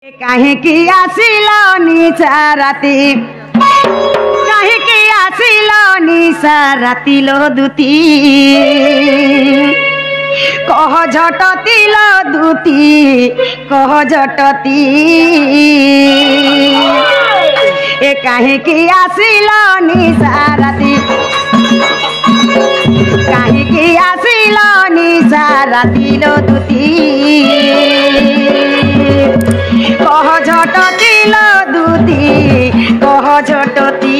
কাহিকি আসিল নিশা রাতি কাহিকি আসিল নিশা রাতি লো দুতি কহ ঝটতি লো দুতি কহ ঝটতি এ কাহিকি আসিল নিশা রাতি কাহিকি আসিল নিশা রাতি লো দুতি কহ ঝটতি লো দুতি কহ ঝটতি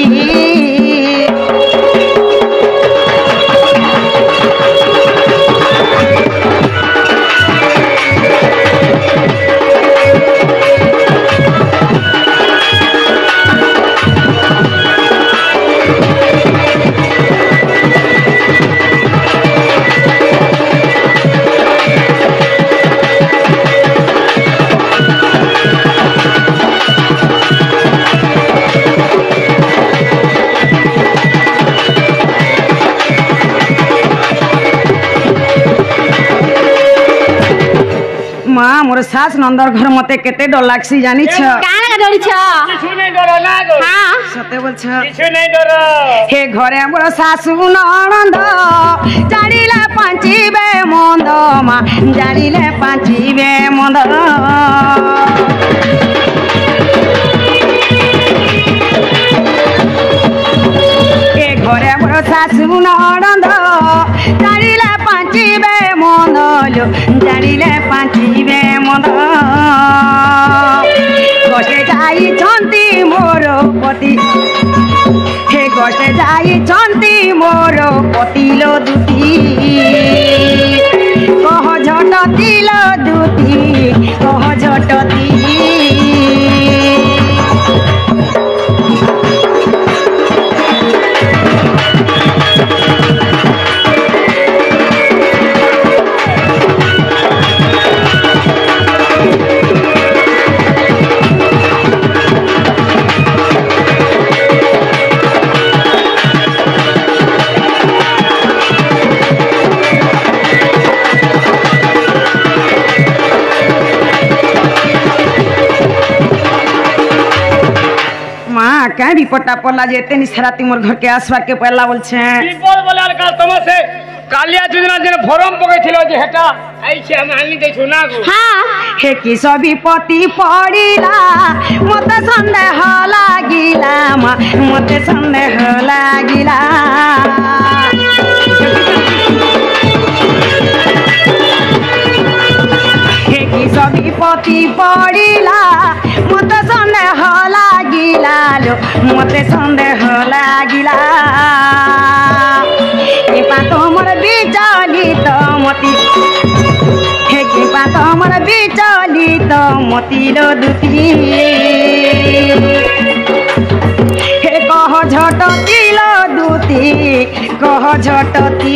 माँ मोर सास नंदर घर मते केते डर लागसी जानी छ काना डरी छ किछु नै डर ना गो हां सते बोल छ किछु नै डर हे घरे मोर सासु ननद जाड़िले पांचीबे मंद मा जाड़िले पांचीबे मंद हे घरे मोर सासु ननद जाड़िले पांचीबे मंद लो जाड़िले पांचीबे मंद गसे जाई छंती मोर पति हे गसे जाई छंती मोर पति लो दुती कह झटती लो दुती कह झटती क्या विपटा पड़ला जे एते निसराती मोर घर के आसवा के पहला बोल छे विपद बोलार का तमसे कालिया योजना जे फॉर्म पकैथिलो जे हेटा आइ छे हम आनी दै छु ना गो हां हे की सब विपत्ति पड़िला मते संदेह लागिला मते संदेह लागिला हे की सब विपत्ति पड़िला मते संदेह लागिला लो मते संदेह लागिला ए पातो मोर विचलित मति हे के पातो मोर विचलित मति लो दुती हे कह झटती लो दुती कह झटती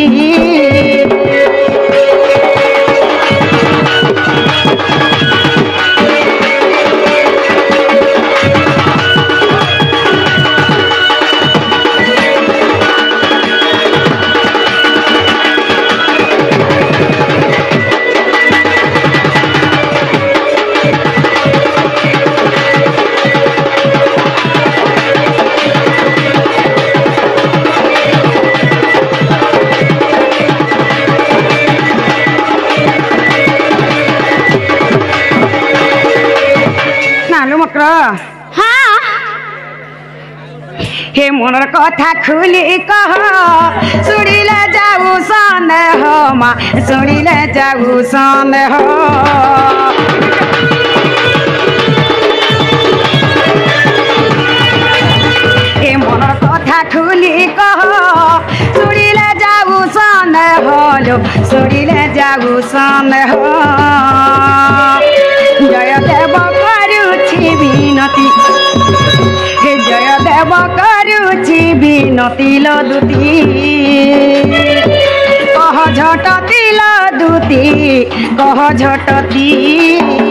हाँ हे मोर कथा खुली कह सुनिले जाऊ संदेह मा सुनिले जाऊ संदेह हे मोर कथा खुली कह सुनिले जाऊ संदेह लो सुनिले जाऊ संदेह जय देव करुछि विनती हे जय देव करुछि विनती लो दुती कह झटती लो दुती कह झटती